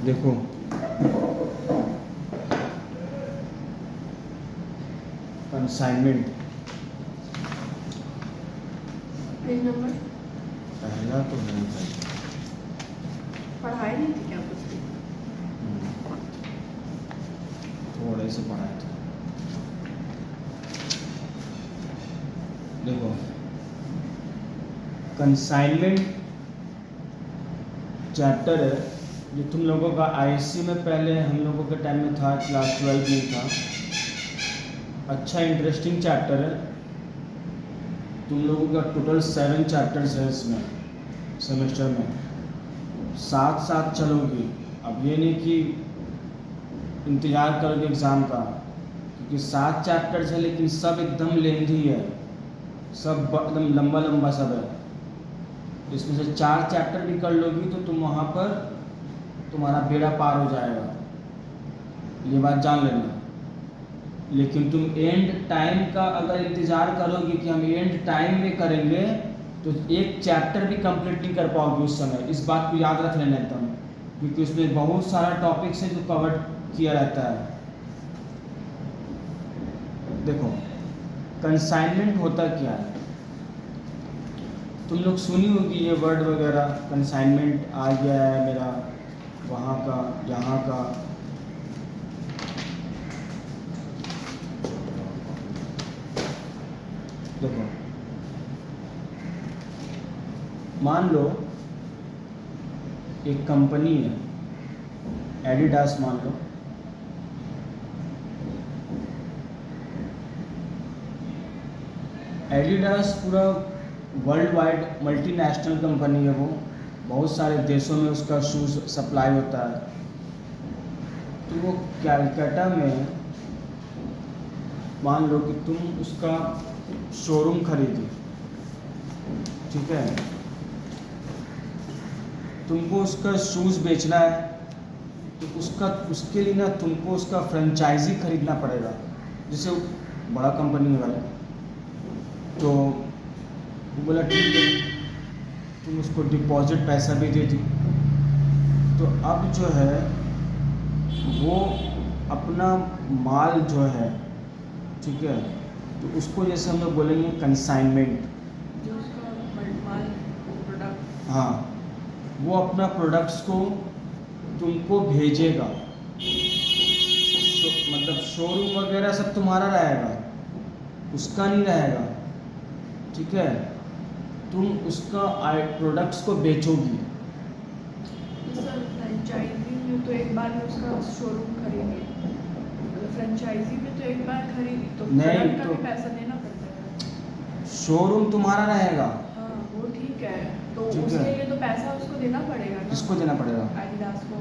देखो consignment page number पहला तो है भाई। पढ़ाई नहीं थी क्या कुछ भी? थोड़े से पढ़ाए थे। देखो कंसाइनमेंट चैप्टर है जो तुम लोगों का आईएससी में पहले हम लोगों के टाइम में था, क्लास 12 में था। अच्छा इंटरेस्टिंग चैप्टर है। तुम लोगों का टोटल 7 चैप्टर्स है इसमें सेमेस्टर में, साथ साथ चलोगी। अब ये नहीं कि इंतज़ार करोगे एग्ज़ाम का, क्योंकि 7 चैप्टर्स है लेकिन सब एकदम लेंथी है, सब एकदम लंबा लंबा सब है। इसमें से 4 चैप्टर भी कर लोगी तो तुम वहाँ पर तुम्हारा बेड़ा पार हो जाएगा, ये बात जान लेना। लेकिन तुम एंड टाइम का अगर इंतज़ार करोगे कि हम एंड टाइम में करेंगे तो एक चैप्टर भी कंप्लीट नहीं कर पाओगे उस समय। इस बात को याद रख लेना एकदम, क्योंकि उसमें बहुत सारा टॉपिक्स है जो कवर किया रहता है। देखो कंसाइनमेंट होता क्या है, तुम लोग सुनी होगी ये वर्ड वगैरह, कंसाइनमेंट आ गया है मेरा वहाँ का यहाँ का। देखो मान लो एक कंपनी है, एडिडास मान लो। एडिडास पूरा वर्ल्ड वाइड मल्टीनेशनल कंपनी है, वो बहुत सारे देशों में उसका शूज़ सप्लाई होता है। तो वो कैलकाटा में मान लो कि तुम उसका शोरूम खरीदी, ठीक है, तुमको उसका शूज़ बेचना है तो उसके लिए ना तुमको उसका फ्रेंचाइजी खरीदना पड़ेगा। जैसे बड़ा कंपनी है भाई, तो वो बोला ठीक है, तुम उसको डिपॉजिट पैसा भी दे दी। तो अब जो है वो अपना माल जो है, ठीक है, तो उसको जैसे हम लोग बोलेंगे कंसाइनमेंट। जो उसका माल प्रोडक्ट, हाँ, वो अपना प्रोडक्ट्स को तुमको भेजेगा। मतलब शोरूम वगैरह सब तुम्हारा रहेगा, उसका नहीं रहेगा, ठीक है। तुम उसका प्रोडक्ट्स को बेचोगी। सर फ्रेंचाइजी में तो एक बार में उसका शोरूम खरीदी, मतलब फ्रेंचाइजी में तो एक बार खरीदी तो नहीं, प्रोडक्ट का तो भी पैसा देना पड़ता है। शोरूम तुम्हारा रहेगा। हाँ वो ठीक है, तो ठीक उसके है। लिए तो पैसा उसको देना पड़ेगा ना, किसको देना पड़ेगा? एडिडास को।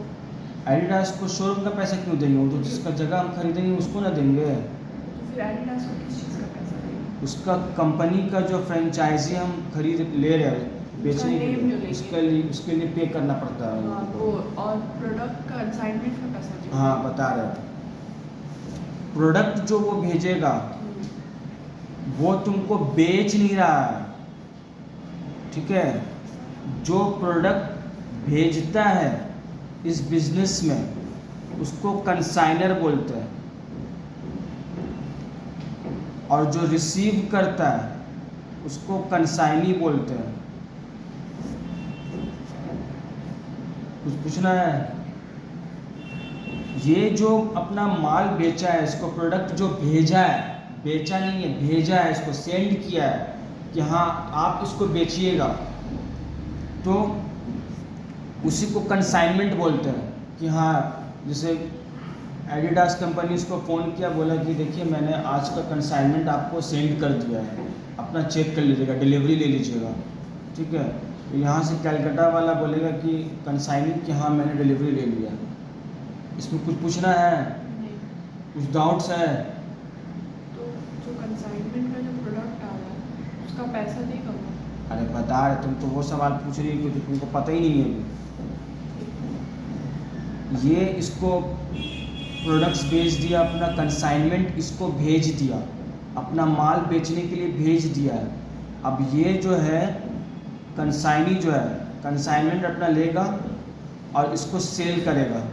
एडिडास को शोरूम का पैसा क्यों देंगे? वो तो जिसका जगह हम खरीदेंगे उसको ना देंगे। तो फिर एडिडास को किस चीज़ का पैसा देंगे? उसका कंपनी का जो फ्रेंचाइजी हम खरीद ले रहे हैं बेचने के name जो लिए, लेंगे। उसके लिए पे करना पड़ता है हाँ उनको। वो, और प्रोडक्ट का असाइनमेंट का पैसा जो हाँ बता रहे हैं, प्रोडक्ट जो वो भेजेगा वो तुमको बेच नहीं रहा है, ठीक है। जो प्रोडक्ट भेजता है इस बिजनेस में उसको कंसाइनर बोलते हैं, और जो रिसीव करता है उसको कंसाइनी बोलते हैं। कुछ पूछना है? ये जो अपना माल बेचा है, इसको प्रोडक्ट जो भेजा है, बेचा नहीं है भेजा है, इसको सेंड किया है कि हाँ आप इसको बेचिएगा, तो उसी को कंसाइनमेंट बोलते हैं। कि हाँ जैसे एडिडास कंपनी उसको फ़ोन किया, बोला कि देखिए मैंने आज का कंसाइनमेंट आपको सेंड कर दिया है, अपना चेक कर लीजिएगा, डिलीवरी ले लीजिएगा, ठीक है। तो यहाँ से कैलकाटा वाला बोलेगा कि कंसाइनिंग कि हाँ मैंने डिलीवरी ले लिया। इसमें कुछ पूछना है? नहीं। कुछ डाउट्स है? तो जो कंसाइनमेंट का जो प्रोडक्ट आ रहा है उसका पैसा देगा वो? अरे बता रहे, तुम तो वो सवाल पूछ रही हो क्योंकि तुमको पता ही नहीं है अभी। ये इसको प्रोडक्ट्स भेज दिया, अपना कंसाइनमेंट इसको भेज दिया, अपना माल बेचने के लिए भेज दिया है। अब ये जो है कंसाइनी जो है, कंसाइनमेंट अपना लेगा, और इसको सेल करेगा।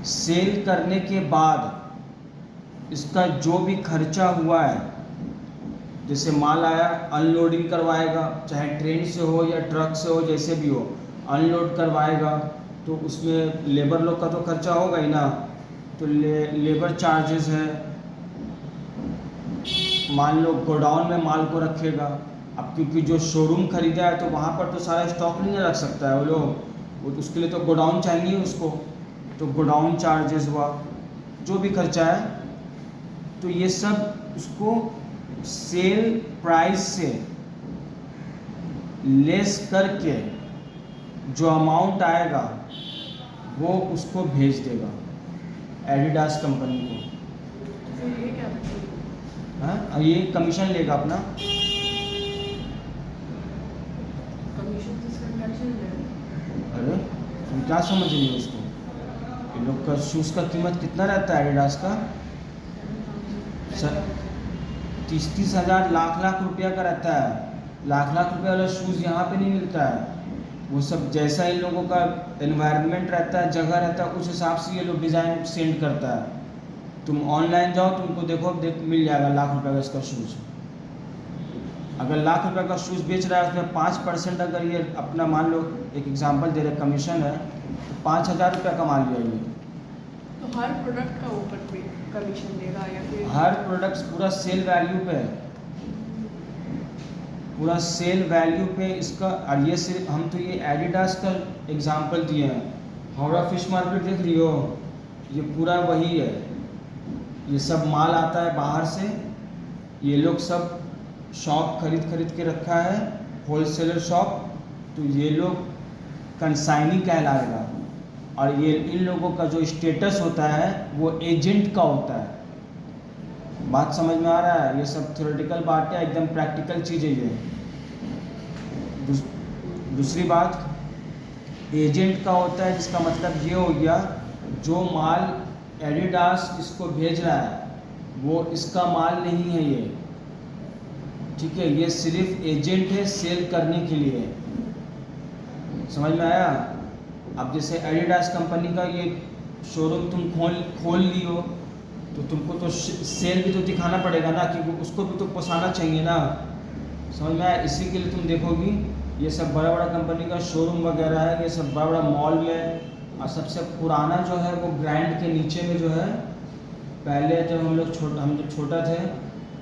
सेल करने के बाद इसका जो भी खर्चा हुआ है, जैसे माल आया अनलोडिंग करवाएगा, चाहे ट्रेन से हो या ट्रक से हो, जैसे भी हो अनलोड करवाएगा, तो उसमें लेबर लोग का तो खर्चा होगा ही ना, तो लेबर चार्जेस है। मान लो गोडाउन में माल को रखेगा, अब क्योंकि जो शोरूम खरीदा है तो वहाँ पर तो सारा स्टॉक नहीं रख सकता है वो लोग, वो तो उसके लिए तो गोडाउन चाहिए उसको, तो गोडाउन चार्जेस हुआ, जो भी खर्चा है, तो ये सब उसको सेल प्राइस से लेस करके जो अमाउंट आएगा वो उसको भेज देगा एडिडास कंपनी को। तो फिर ये क्या बचेगा? हाँ, ये कमीशन लेगा अपना। कमीशन से ट्रांजैक्शन लेगा। अरे तुम क्या समझ रही हो उसको? ये लोग का शूज़ का कीमत कितना रहता है एडिडास का? 30-30 हज़ार लाख रुपया का रहता है। लाख रुपया वाला शूज़ यहाँ पे नहीं मिलता है। वो सब जैसा इन लोगों का एनवायरनमेंट रहता है, जगह रहता है, उस हिसाब से ये लोग डिज़ाइन सेंड करता है। तुम ऑनलाइन जाओ, तुमको देखो मिल जाएगा लाख रुपये का इसका शूज़। अगर लाख रुपये का शूज़ बेच रहा है, उसमें 5% अगर ये अपना, मान लो एक एग्जांपल दे रहे, कमीशन है, तो 5,000 रुपया कमा लिया ये। तो हर प्रोडक्ट का ऊपर भी कमीशन देगा या फिर हर प्रोडक्ट्स पूरा सेल वैल्यू पे है, पूरा सेल वैल्यू पे इसका। और ये सिर्फ हम तो ये एडिडास का एग्जांपल दिए हैं। हावड़ा फिश मार्केट देख रही हो, ये पूरा वही है। ये सब माल आता है बाहर से, ये लोग सब शॉप खरीद के रखा है, होलसेलर शॉप, तो ये लोग कंसाइनी कहलाएगा। और ये इन लोगों का जो स्टेटस होता है वो एजेंट का होता है। बात समझ में आ रहा है? ये सब थ्योरेटिकल बात है, एकदम प्रैक्टिकल चीज़ है ये। दूसरी बात, एजेंट का होता है, जिसका मतलब ये हो गया, जो माल एडिडास इसको भेज रहा है वो इसका माल नहीं है ये, ठीक है, ये सिर्फ एजेंट है सेल करने के लिए। समझ में आया? अब जैसे एडिडास कंपनी का ये शोरूम तुम खोल ली हो, तो तुमको तो सेल भी तो दिखाना पड़ेगा ना, कि उसको भी तो पोसाना चाहिए ना। समझ में आया? इसी के लिए तुम देखोगी ये सब बड़ा बड़ा कंपनी का शोरूम वगैरह है, ये सब बड़ा बड़ा मॉल में। और सबसे पुराना जो है वो ग्रैंड के नीचे में जो है, पहले जब हम जब छोटा थे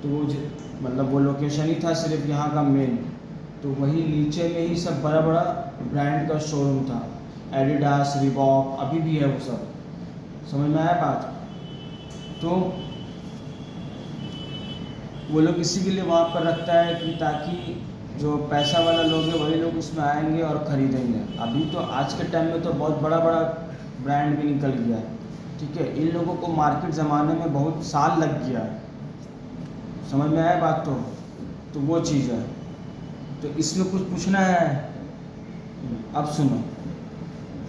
तो वो मतलब वो लोकेशन ही था सिर्फ यहाँ का मेन, तो वही नीचे में ही सब बड़ा बड़ा ब्रांड का शोरूम था, एडिडास, रिबॉक, अभी भी है वो सब। समझ में आया बात? तो वो लोग इसी के लिए वहाँ पर रखता है कि ताकि जो पैसा वाला लोग हैं वही लोग उसमें आएंगे और ख़रीदेंगे। अभी तो आज के टाइम में तो बहुत बड़ा बड़ा ब्रांड भी निकल गया है, ठीक है। इन लोगों को मार्केट ज़माने में बहुत साल लग गया है। समझ में आया बात? तो वो चीज़ है। तो इसमें कुछ पूछना है? अब सुनो,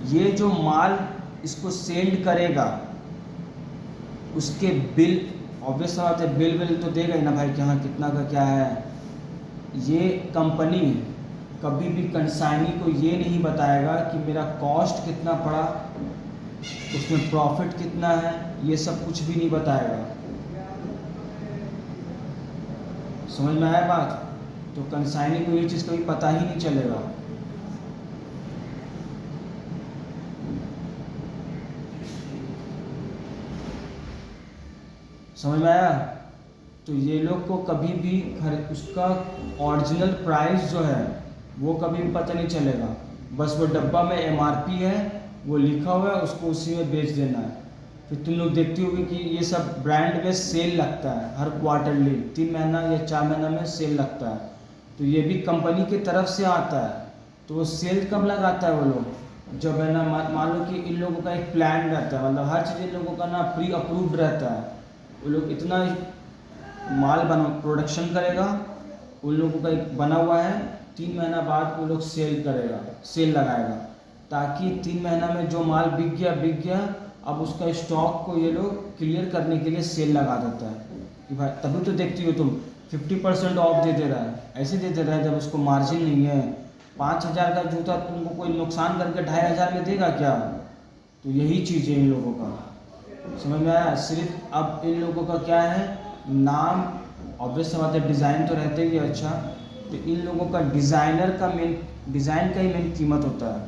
ये जो माल इसको सेंड करेगा उसके बिल, ऑब्वियस बात है, बिल तो देगा ही ना भाई कि हाँ कितना का क्या है। ये कंपनी कभी भी कंसाइनी को ये नहीं बताएगा कि मेरा कॉस्ट कितना पड़ा, उसमें प्रॉफिट कितना है, ये सब कुछ भी नहीं बताएगा। समझ में आया बात? तो कंसाइनी को ये चीज़ कभी पता ही नहीं चलेगा। समझ में आया? तो ये लोग को कभी भी उसका ओरिजिनल प्राइस जो है वो कभी भी पता नहीं चलेगा। बस वो डब्बा में एमआरपी है, वो लिखा हुआ है, उसको उसी में बेच देना है। फिर तुम लोग देखते होगे कि ये सब ब्रांड में सेल लगता है हर क्वार्टरली, 3 महीना या 4 महीना में सेल लगता है। तो ये भी कंपनी की तरफ से आता है। तो वो सेल कब लगाता है वो लोग? जब है ना, मान लो कि इन लोगों का एक प्लान रहता है, मतलब हर चीज़ इन लोगों का ना प्री अप्रूव्ड रहता है। वो लोग इतना माल प्रोडक्शन करेगा, उन लोगों का एक बना हुआ है, 3 महीना बाद वो लोग सेल लगाएगा, ताकि 3 महीना में जो माल बिक गया, अब उसका स्टॉक को ये लोग क्लियर करने के लिए सेल लगा देता है कि भाई, तभी तो देखती हो तुम 50% ऑफ दे रहा है, ऐसे दे रहा है जब उसको मार्जिन नहीं है। 5,000 का जूता तुमको कोई नुकसान करके 2,500 में देगा क्या? तो यही चीज़ है इन लोगों का, समझ में आया? सिर्फ अब इन लोगों का क्या है, नाम ऑब्वियस बात है, डिज़ाइन तो रहते ही अच्छा, तो इन लोगों का डिज़ाइनर का डिज़ाइन का ही मेन कीमत होता है।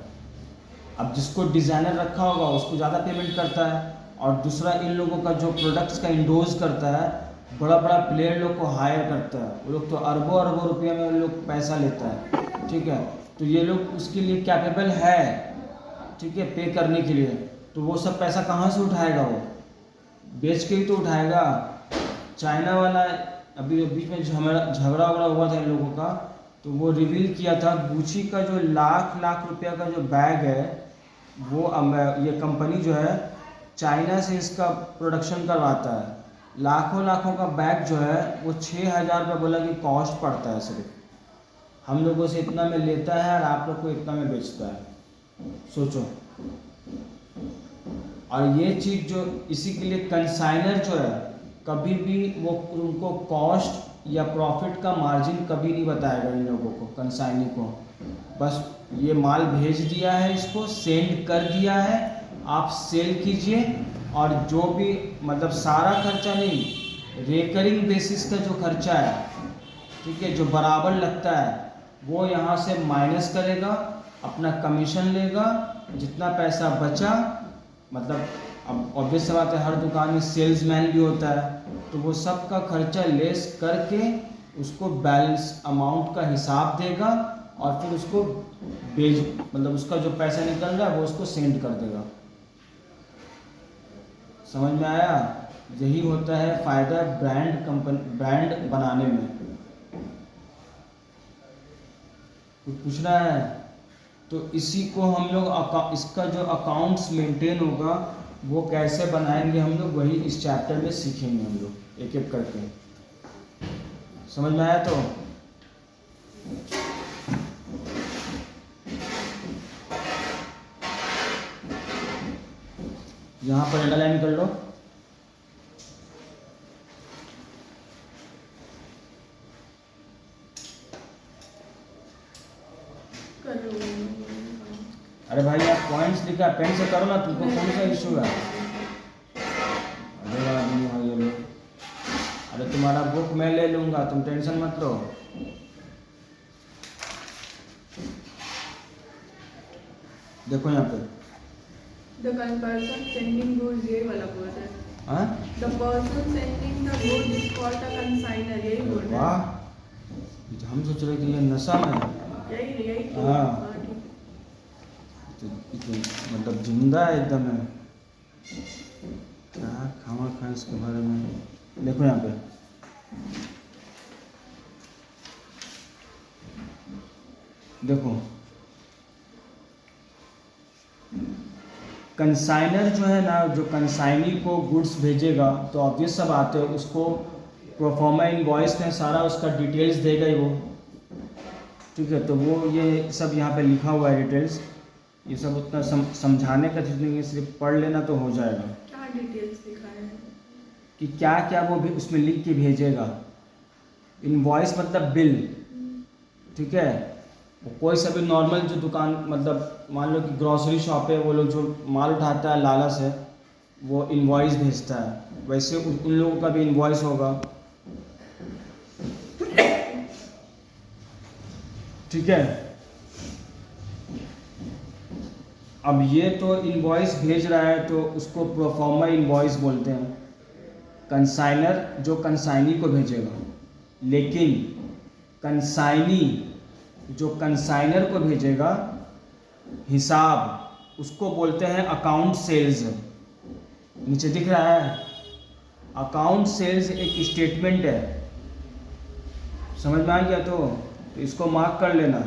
अब जिसको डिज़ाइनर रखा होगा उसको ज़्यादा पेमेंट करता है, और दूसरा इन लोगों का जो प्रोडक्ट्स का इंडोज करता है, बड़ा बड़ा प्लेयर लोग को हायर करता है, वो लोग तो अरबों अरबों रुपये में उन लोग पैसा लेता है, ठीक है? तो ये लोग उसके लिए कैपेबल है, ठीक है, पे करने के लिए। तो वो सब पैसा कहाँ से उठाएगा? वो बेच के ही तो उठाएगा। चाइना वाला अभी बीच में झगड़ा वगड़ा हुआ था इन लोगों का, तो वो रिवील किया था गुची का जो लाख रुपया का जो बैग है, वो ये कंपनी जो है चाइना से इसका प्रोडक्शन करवाता है। लाखों का बैग जो है वो 6,000 रुपये बोला कि कॉस्ट पड़ता है, सिर्फ हम लोगों से इतना में लेता है और आप लोग को इतना में बेचता है, सोचो। और ये चीज़ जो इसी के लिए कंसाइनर जो है कभी भी वो उनको कॉस्ट या प्रॉफिट का मार्जिन कभी नहीं बताएगा इन लोगों को, कंसाइनी को। बस ये माल भेज दिया है, इसको सेंड कर दिया है, आप सेल कीजिए, और जो भी मतलब सारा खर्चा नहीं, रेकरिंग बेसिस का जो खर्चा है, ठीक है, जो बराबर लगता है, वो यहाँ से माइनस करेगा, अपना कमीशन लेगा, जितना पैसा बचा, मतलब अब ऑब्वियस बात है हर दुकान में सेल्समैन भी होता है, तो वो सब का खर्चा लेस करके उसको बैलेंस अमाउंट का हिसाब देगा, और फिर उसको मतलब उसका जो पैसा निकल रहा है वो उसको सेंड कर देगा। समझ में आया? यही होता है फ़ायदा ब्रांड बनाने में। कुछ पूछना है तो इसी को हम लोग इसका जो अकाउंट्स मेंटेन होगा वो कैसे बनाएंगे हम लोग, वही इस चैप्टर में सीखेंगे हम लोग एक एक करके। समझ में आया? तो यहाँ पर अंडरलाइन कर लो। अरे भाई आप पॉइंट्स लिखा पेन से करो ना, तुमको कौन सा इशू है? अरे आदमी है ये लोग। अरे तुम्हारा बुक मैं ले लूँगा, तुम टेंशन मत लो। देखो यहाँ पे The person sending goods ये वाला बोल रहा है। हाँ? The person sending the goods is called a consignor, यही बोल रहा है। वाह, हम सोच रहे कि ये नशा में है। यही तो। हाँ। हाँ, ठीक है। मतलब जिंदा है एकदम है। क्या खामा खा इसके बारे में। देखो यहाँ पे देखो, कंसाइनर जो है ना, जो कंसाइनी को गुड्स भेजेगा तो ऑब्वियस सब आते हैं, उसको प्रोफॉर्मा इनवॉइस में सारा उसका डिटेल्स देगा ही वो, ठीक है। तो वो ये सब यहाँ पे लिखा हुआ है डिटेल्स, ये सब उतना समझाने का चीज़ नहीं है, सिर्फ पढ़ लेना तो हो जाएगा। क्या डिटेल्स लिखा है कि क्या क्या वो भी उसमें लिख के भेजेगा। इनवॉइस मतलब बिल, ठीक है। वो कोई सा भी नॉर्मल जो दुकान, मतलब मान लो कि ग्रॉसरी शॉप है, वो लोग जो माल उठाता है लाला से, वो इनवॉइस भेजता है, वैसे उन लोगों का भी इनवॉइस होगा, ठीक है। अब ये तो इनवॉइस भेज रहा है तो उसको प्रोफॉर्मा इनवॉइस बोलते हैं, कंसाइनर जो कंसाइनी को भेजेगा। लेकिन कंसाइनी जो कंसाइनर को भेजेगा हिसाब, उसको बोलते हैं अकाउंट सेल्स। नीचे दिख रहा है, अकाउंट सेल्स एक स्टेटमेंट है, समझ में आ गया? तो इसको मार्क कर लेना।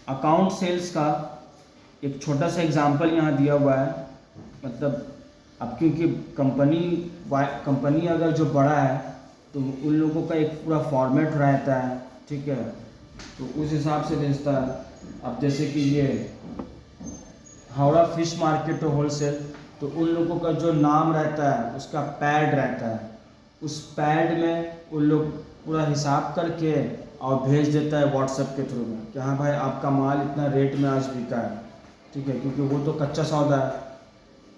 अकाउंट सेल्स का एक छोटा सा एग्जांपल यहाँ दिया हुआ है। मतलब अब क्योंकि कंपनी अगर जो बड़ा है तो उन लोगों का एक पूरा फॉर्मेट रहता है, ठीक है, तो उस हिसाब से भेजता है। अब जैसे कि ये हावड़ा फिश मार्केट होलसेल, तो उन लोगों का जो नाम रहता है उसका पैड रहता है, उस पैड में उन लोग पूरा हिसाब करके और भेज देता है व्हाट्सएप के थ्रू में कि हाँ भाई आपका माल इतना रेट में आज बिका है, ठीक है, क्योंकि वो तो कच्चा सौदा है,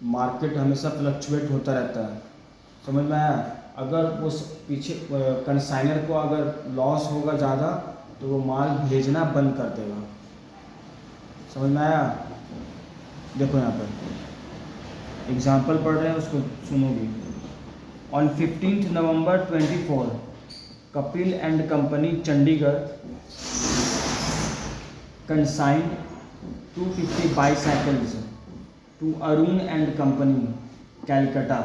मार्केट हमेशा फ्लक्चुएट होता रहता है, समझ में आया। अगर उस पीछे कंसाइनर को अगर लॉस होगा ज़्यादा तो वो माल भेजना बंद कर देगा, समझ में आया। देखो यहाँ पर एग्जाम्पल पढ़ रहे हैं, उसको सुनोगे। On 15 November 24 Kapil and company Chandigarh consigned 250 bicycles to Arun and company Calcutta,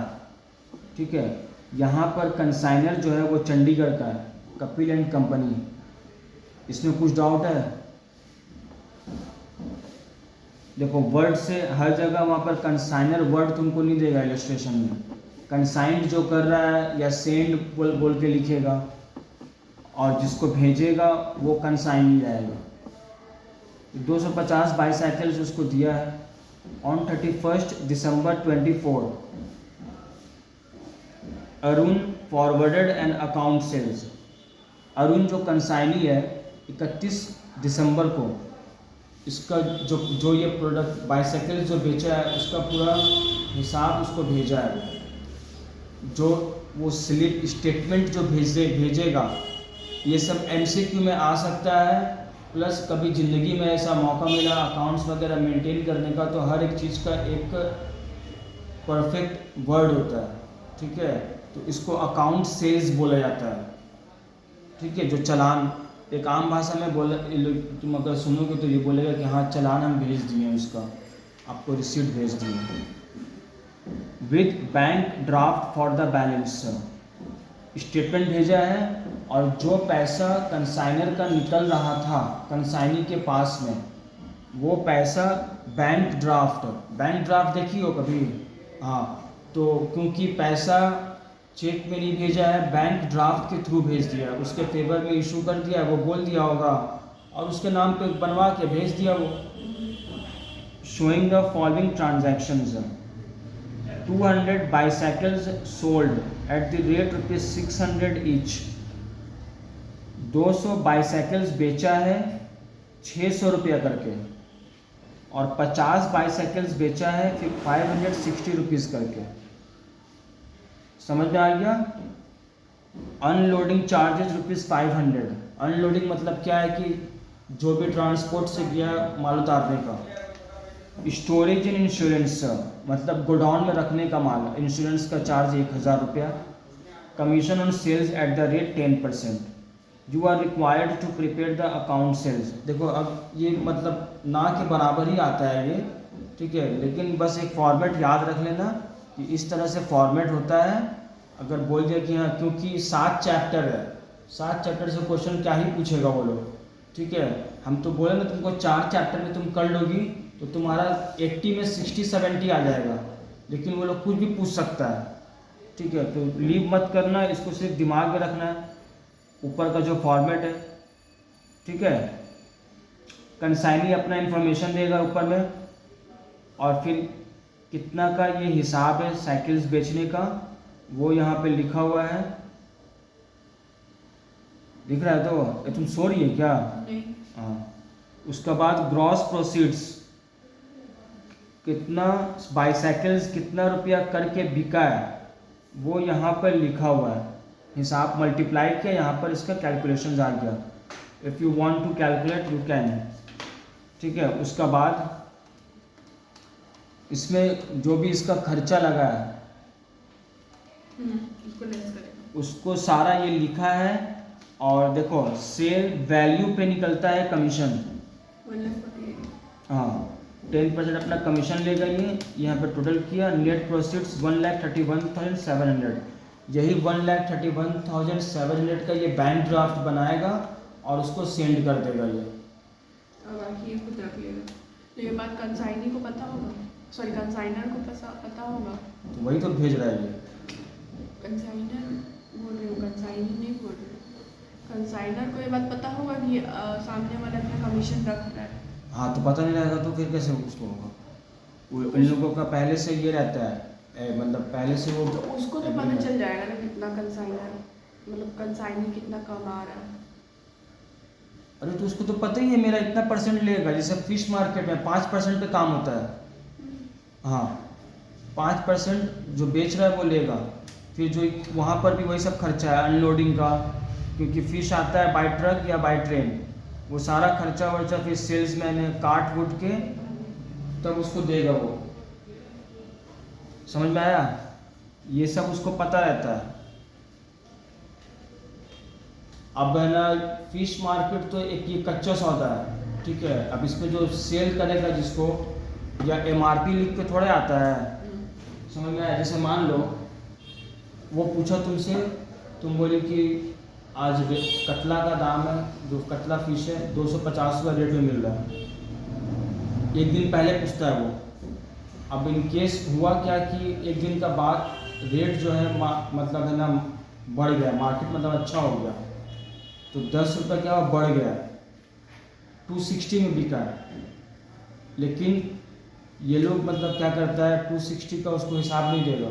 ठीक है। यहाँ पर कंसाइनर जो है वो चंडीगढ़ का है, कपिल एंड कंपनी। इसमें कुछ डाउट है? देखो वर्ड से हर जगह वहाँ पर कंसाइनर वर्ड तुमको नहीं देगा इलस्ट्रेशन में, कंसाइंड जो कर रहा है या सेंड बोल के लिखेगा और जिसको भेजेगा वो कंसाइन ही रहेगा। 250 बाईसाइकिल्स उसको दिया है। On 31 December 24 Arun forwarded and account sales. Arun जो कंसाइनी है 31 दिसंबर को इसका जो ये प्रोडक्ट बाईसाइकिल जो बेचा है उसका पूरा हिसाब उसको भेजा है। जो वो स्लिप स्टेटमेंट जो भेजेगा ये सब MCQ में आ सकता है, प्लस कभी ज़िंदगी में ऐसा मौका मिला अकाउंट्स वगैरह मेंटेन करने का तो हर एक चीज़ का एक परफेक्ट वर्ड होता है, ठीक है। तो इसको अकाउंट सेल्स बोला जाता है, ठीक है। जो चालान एक आम भाषा में बोला, तुम अगर सुनोगे तो ये बोलेगा कि हाँ चालान हम भेज दिए, उसका आपको रिसीट भेज दिए। With bank draft for the balance, statement भेजा है और जो पैसा कंसाइनर का निकल रहा था कंसाइनी के पास में वो पैसा बैंक ड्राफ्ट देखी हो कभी? हाँ, तो क्योंकि पैसा चेक में नहीं भेजा है, बैंक ड्राफ्ट के थ्रू भेज दिया, उसके फेवर में इशू कर दिया, वो बोल दिया होगा और उसके नाम पे बनवा के भेज दिया वो। Showing the following transactions, 200 bicycles sold at the rate ₹600 each. 200 bicycles बेचा है 600 रुपया करके, और 50 बाईसाइकिल्स बेचा है फिर 560 रुपीज़ करके। समझ में आ गया? Unloading charges ₹500। अनलोडिंग मतलब क्या है कि जो भी ट्रांसपोर्ट से गया माल उतारने का। स्टोरेज एंड इंश्योरेंस मतलब गोडाउन में रखने का माल, इंश्योरेंस का चार्ज 1000 रुपया। Commission on sales at the rate 10%। You are required to prepare the account sales. देखो अब ये मतलब ना के बराबर ही आता है ये, ठीक है, लेकिन बस एक फॉर्मेट याद रख लेना कि इस तरह से फॉर्मेट होता है। अगर बोल दिया कि हाँ क्योंकि 7 चैप्टर है, 7 चैप्टर से क्वेश्चन क्या ही पूछेगा वो लोग, ठीक है। हम तो बोले ना तुमको 4 चैप्टर में तुम कर लोगी तो तुम्हारा 80 में 60-70 आ जाएगा, लेकिन वो लोग कुछ भी पूछ सकता है, ठीक है। तो लीव मत करना, इसको सिर्फ दिमाग में रखना है, ऊपर का जो फॉर्मेट है, ठीक है। कंसाइनी अपना इंफॉर्मेशन देगा ऊपर में और फिर कितना का ये हिसाब है साइकिल्स बेचने का वो यहाँ पे लिखा हुआ है, दिख रहा है? तो तुम सो रही है क्या? नहीं। हाँ, उसका बाद ग्रॉस प्रोसीड्स, कितना बाईसाइकिल्स कितना रुपया करके बिका है वो यहाँ पर लिखा हुआ है। हिसाब मल्टीप्लाई किया, यहाँ पर इसका कैलकुलेशन आ गया। If you want to calculate you can, ठीक है। उसका बाद इसमें जो भी इसका खर्चा लगा है उसको सारा ये लिखा है। और देखो सेल वैल्यू पे निकलता है कमीशन, हाँ 10% अपना कमीशन लेगा ये। यहाँ पे टोटल किया, नेट प्रोसीड्स 1,31,700। यही 1,31,700 का ये बैंक ड्राफ्ट बनाएगा और उसको सेंड कर देगा ये। और बाकी ये खुद रख लेगा। तो ये बात कंसाइनी को पता होगा, सॉरी कंसाइनर को पता होगा, तो वही तो भेज रहा है ये। कंसाइनर बोल रही हूँ, कंसाइनी नहीं बोल रही हूँ। कंसाइनर को ये बात पता होगा कि सामने वाला अपना कमीशन रख रहा है। हाँ तो पता नहीं रहेगा तो फिर कैसे उसको होगा? इन लोगों का पहले से ये रहता है, मतलब पहले से वो तो उसको तो पता चल जाएगा ना कितना कंसाइनर, मतलब कंसाइनी कितना कमा रहा है। अरे तो उसको तो पता ही है मेरा इतना परसेंट लेगा। जैसे फिश मार्केट में 5% पे काम होता है। हाँ, 5% जो बेच रहा है वो लेगा। फिर जो वहाँ पर भी वही सब खर्चा है अनलोडिंग का, क्योंकि फिश आता है बाई ट्रक या बाई ट्रेन, वो सारा खर्चा वर्चा फिर सेल्स मैन काट वुट के तब उसको देगा वो। समझ में आया? ये सब उसको पता रहता है। अब है ना, फिश मार्केट तो एक ये कच्चा सौदा है, ठीक है। अब इसमें जो सेल करेगा जिसको, या एमआरपी लिख के थोड़े आता है। समझ में आया? जैसे मान लो वो पूछा तुमसे, तुम बोली कि आज कतला का दाम है, जो कतला फिश है 250 रुपये रेट में मिल रहा है। एक दिन पहले पूछता है वो। अब इन केस हुआ क्या कि एक दिन का बाद रेट जो है मतलब है ना बढ़ गया, मार्केट मतलब अच्छा हो गया, तो 10 रुपये क्या हुआ, बढ़ गया, 260 में बिका है। लेकिन ये लोग मतलब क्या करता है, 260 का उसको हिसाब नहीं देगा,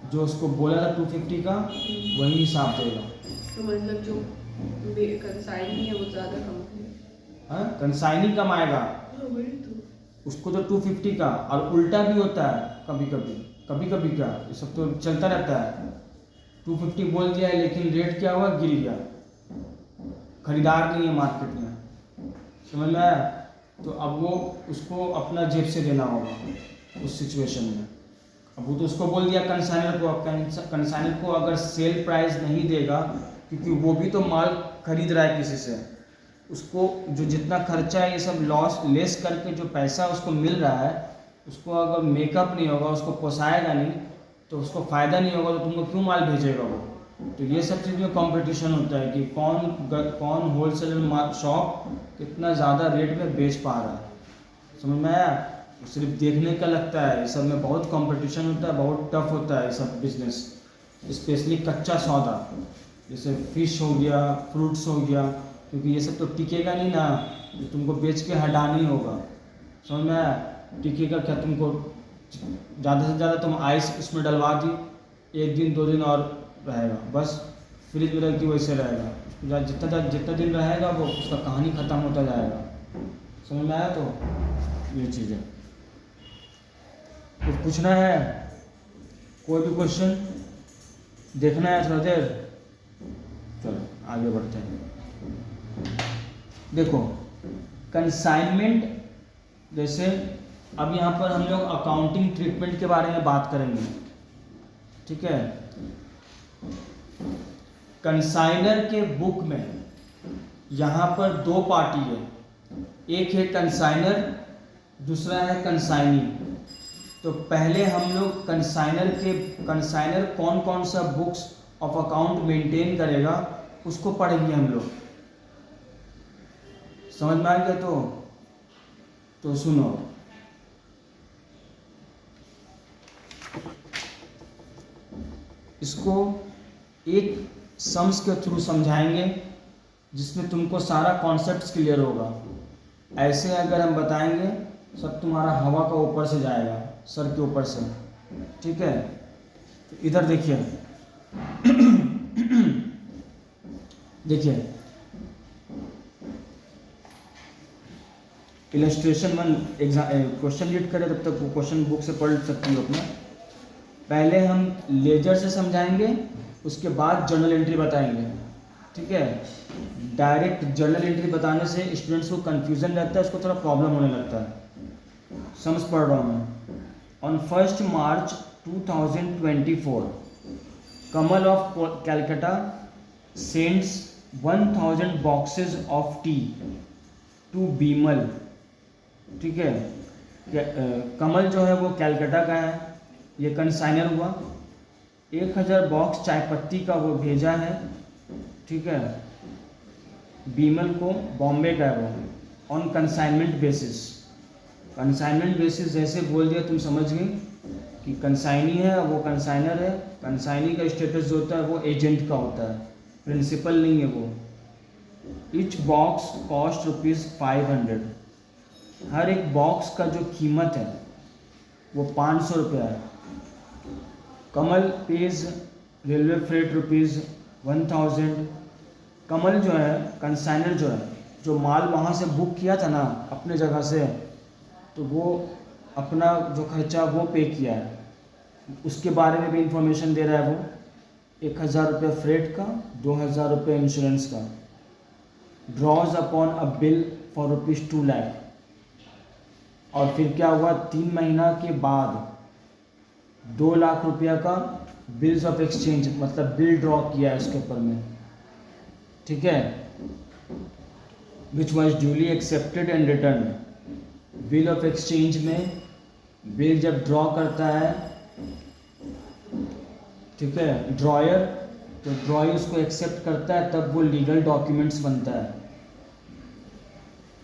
जो उसको बोला था 250 का वही हिसाब देगा। तो मतलब जो कंसाइनी है वो ज़्यादा कमाएगा। हाँ, कंसाइनी कमाएगा, वही तो। उसको तो 250 का। और उल्टा भी होता है कभी कभी, कभी कभी क्या, ये सब तो चलता रहता है। 250 बोल दिया है लेकिन रेट क्या हुआ, गिर गया, खरीदार नहीं है मार्केट में। समझ में आया? तो अब वो उसको अपना जेब से देना होगा उस सिचुएशन में। अब वो तो उसको बोल दिया कंसाइनर को, अब कंसाइनर को अगर सेल प्राइस नहीं देगा, क्योंकि वो भी तो माल खरीद रहा है किसी से, उसको जो जितना खर्चा है ये सब लॉस लेस करके जो पैसा उसको मिल रहा है, उसको अगर मेकअप नहीं होगा, उसको पोसाएगा नहीं, तो उसको फ़ायदा नहीं होगा, तो तुमको क्यों माल भेजेगा वो। तो ये सब चीज़ में कंपटीशन होता है कि कौन होलसेलर शॉप कितना ज़्यादा रेट में बेच पा रहा है। समझ में आया? सिर्फ देखने का लगता है, इस सब में बहुत कंपटीशन होता है, बहुत टफ होता है ये सब बिजनेस, स्पेशली कच्चा सौदा जैसे फिश हो गया, फ्रूट्स हो गया, क्योंकि ये सब तो टिकेगा नहीं ना, तुमको बेच के हटाना ही होगा। समझ में आया? टिकेगा क्या, तुमको ज़्यादा से ज़्यादा तुम आइस इसमें डलवा दी, 1 दिन 2 दिन और रहेगा, बस फ्रिज में रख दी वैसे रहेगा, जितना दिन रहेगा वो उसका कहानी ख़त्म होता जाएगा। समझ में आया? तो ये चीज़ है। कुछ पूछना है, कोई भी क्वेश्चन देखना है थोड़ा देर, चलो आगे बढ़ते हैं। देखो कंसाइनमेंट, जैसे अब यहाँ पर हम लोग अकाउंटिंग ट्रीटमेंट के बारे में बात करेंगे, ठीक है। कंसाइनर के बुक में यहाँ पर 2 पार्टी है, एक है कंसाइनर, दूसरा है कंसाइनी। तो पहले हम लोग कंसाइनर कौन कौन सा बुक्स ऑफ अकाउंट मेंटेन करेगा उसको पढ़ेंगे हम लोग। समझ में आ गया? तो सुनो, इसको एक सम्स के थ्रू समझाएंगे जिसमें तुमको सारा कॉन्सेप्ट्स क्लियर होगा। ऐसे अगर हम बताएंगे सब तुम्हारा हवा का ऊपर से जाएगा, सर के ऊपर से, ठीक है। तो इधर देखिए देखिए इलस्ट्रेशन 1 एग्जाम क्वेश्चन रीड करें, तब तक वो क्वेश्चन बुक से पढ़ सकती हो अपना। पहले हम लेजर से समझाएंगे, उसके बाद जर्नल एंट्री बताएंगे, ठीक है। डायरेक्ट जर्नल एंट्री बताने से स्टूडेंट्स को कन्फ्यूज़न रहता है, उसको थोड़ा प्रॉब्लम होने लगता है। समझ पढ़ रहा हूँ मैं। On 1 March 2024 Kamal of Calcutta sends 1000 boxes of tea to Bimal, ठीक है। कमल जो है वो कैलकाटा का है, ये कंसाइनर हुआ। 1000 बॉक्स चाय पत्ती का वो भेजा है, ठीक है। बीमल को बॉम्बे का है वो, on consignment basis. Consignment basis जैसे बोल दिया तुम समझ गई कि कंसाइनी है वो कंसाइनर है। कंसाइनी का स्टेटस जो होता है वो एजेंट का होता है, प्रिंसिपल नहीं है वो। Each box cost ₹500। हर एक बॉक्स का जो कीमत है वो 500 रुपया है। कमल पेज रेलवे फ्रेट ₹1000। कमल जो है कंसाइनर जो है, जो माल वहाँ से बुक किया था ना अपने जगह से, तो वो अपना जो खर्चा वो पे किया है, उसके बारे में भी इंफॉर्मेशन दे रहा है वो। 1000 रुपये फ्रेट का, 2000 रुपये इंश्योरेंस का। Draws upon a bill for ₹2 lakh. और फिर क्या हुआ, 3 महीना के बाद 2 लाख रुपया का बिल्स ऑफ एक्सचेंज, मतलब बिल ड्रॉ किया है उसके ऊपर में, ठीक है, which was duly accepted and return. Bill of exchange में बिल जब ड्रॉ करता है, ठीक है, ड्रॉयर, तो ड्रॉयर उसको एक्सेप्ट करता है, तब वो लीगल डॉक्यूमेंट्स बनता है।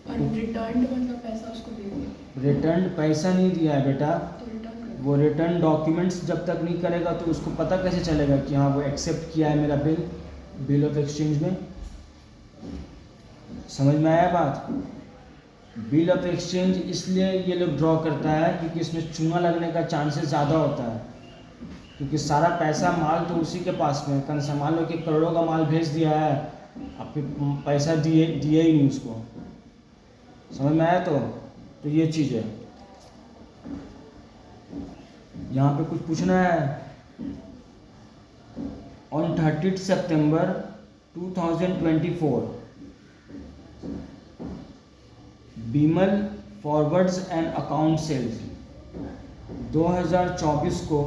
और रिटर्न मतलब पैसा उसको दे दिया? रिटर्न पैसा नहीं दिया है बेटा, तो रिटर्न कर वो रिटर्न डॉक्यूमेंट्स जब तक नहीं करेगा तो उसको पता कैसे चलेगा कि हाँ वो एक्सेप्ट किया है मेरा बिल ऑफ एक्सचेंज में। समझ में आया बात? बिल ऑफ एक्सचेंज इसलिए ये लोग ड्रॉ करता है क्योंकि इसमें चूना लगने का चांसेस ज़्यादा होता है, क्योंकि सारा पैसा माल तो उसी के पास में, कल मान लो कि करोड़ों का माल भेज दिया है, अब फिर पैसा दिए ही नहीं उसको। समझ में आया? तो ये चीज़ है। यहाँ पे कुछ पूछना है? On 30 September 2024 Bimal forwards and account sales. 2024 को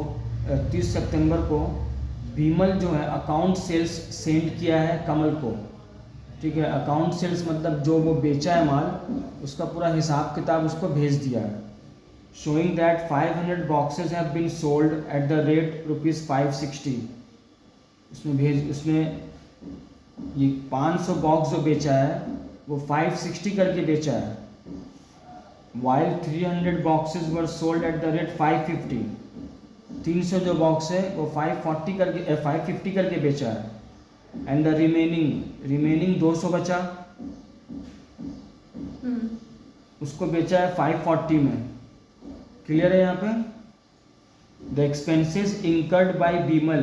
30 सितंबर को बीमल जो है अकाउंट सेल्स सेंड किया है कमल को, ठीक है। अकाउंट सेल्स मतलब जो वो बेचा है माल, उसका पूरा हिसाब किताब उसको भेज दिया है। Showing that 500 boxes have been sold at the rate ₹560। उसने ये 500 बॉक्स जो बेचा है वो 560 करके बेचा है, while 300 boxes were sold at the rate 550। 300 जो बॉक्स है वो 550 करके बेचा है। एंड द रिमेनिंग 200 बचा, उसको बेचा है 540 में। क्लियर है यहाँ पे? The expenses incurred by Bimal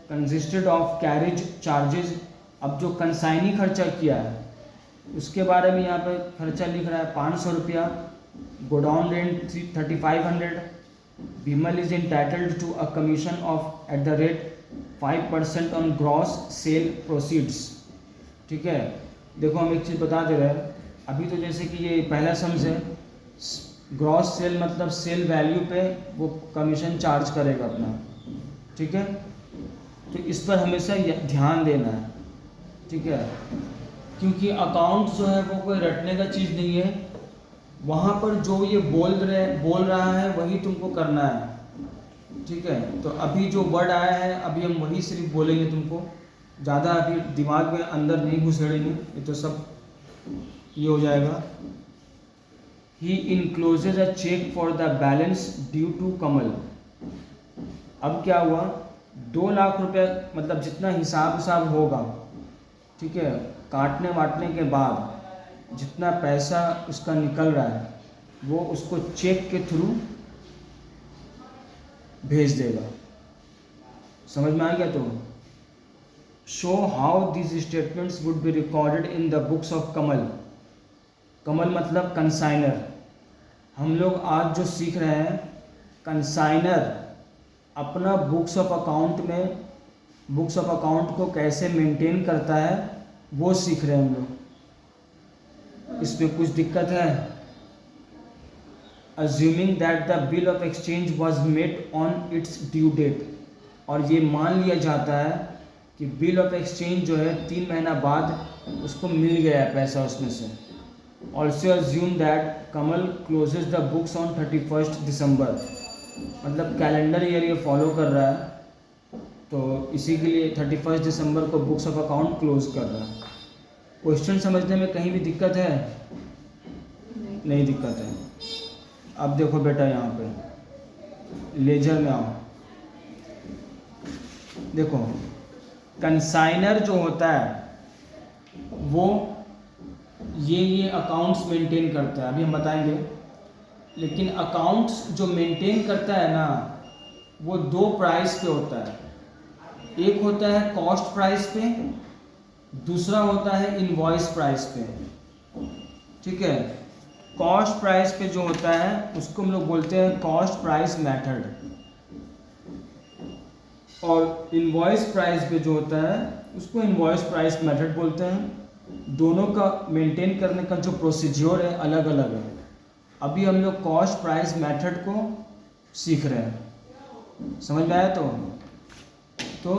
consisted of carriage charges. अब जो कंसाइनी खर्चा किया है उसके बारे में यहाँ पे खर्चा लिख रहा है 500 रुपया, godown rent 3500। Bimal is entitled to a commission of at the rate 5% on gross sale proceeds, ठीक है। देखो हम एक चीज़ बता दे रहे हैं, अभी तो जैसे कि ये पहला सम्स है, ग्रॉस सेल मतलब सेल वैल्यू पे वो कमीशन चार्ज करेगा अपना, ठीक है। तो इस पर हमेशा ध्यान देना है, ठीक है, क्योंकि अकाउंट जो है वो कोई रटने का चीज़ नहीं है। वहाँ पर जो ये बोल रहा है वही तुमको करना है, ठीक है। तो अभी जो वर्ड आया है अभी हम वही सिर्फ बोलेंगे तुमको, ज़्यादा अभी दिमाग में अंदर नहीं घुसेड़ेंगे, ये तो सब ये हो जाएगा। He encloses a cheque for the balance due to Kamal. अब क्या हुआ, 2 लाख रुपया मतलब जितना हिसाब होगा, ठीक है, काटने वाटने के बाद जितना पैसा उसका निकल रहा है वो उसको चेक के थ्रू भेज देगा। समझ में आ गया? तो show how this statements would be recorded in the books of Kamal. Kamal मतलब कंसाइनर। हम लोग आज जो सीख रहे हैं, कंसाइनर अपना बुक्स ऑफ अकाउंट को कैसे मेंटेन करता है वो सीख रहे हैं हम लोग। इसमें कुछ दिक्कत है? Assuming that the bill of exchange was made on its due date, और ये मान लिया जाता है कि बिल ऑफ एक्सचेंज जो है 3 महीना बाद उसको मिल गया है पैसा उसमें से। Also assume that Kamal closes the books on 31 December, मतलब कैलेंडर ईयर ये फॉलो कर रहा है, तो इसी के लिए 31 दिसंबर को बुक्स ऑफ अकाउंट क्लोज कर रहा है। क्वेश्चन समझने में कहीं भी दिक्कत है? नहीं दिक्कत है। अब देखो बेटा यहाँ पे लेजर में आओ। देखो कंसाइनर जो होता है वो ये अकाउंट्स मेंटेन करता है। अभी हम बताएंगे लेकिन अकाउंट्स जो मेंटेन करता है ना, वो दो प्राइस पे होता है। एक होता है कॉस्ट प्राइस पे, दूसरा होता है इनवॉइस प्राइस पे। ठीक है, कॉस्ट प्राइस पे जो होता है उसको हम लोग बोलते हैं कॉस्ट प्राइस मेथड, और इनवॉइस प्राइस पे जो होता है उसको इनवॉइस प्राइस मेथड बोलते हैं। दोनों का मेंटेन करने का जो प्रोसीजर है अलग अलग है। अभी हम लोग कॉस्ट प्राइस मेथड को सीख रहे हैं, समझ में आया? तो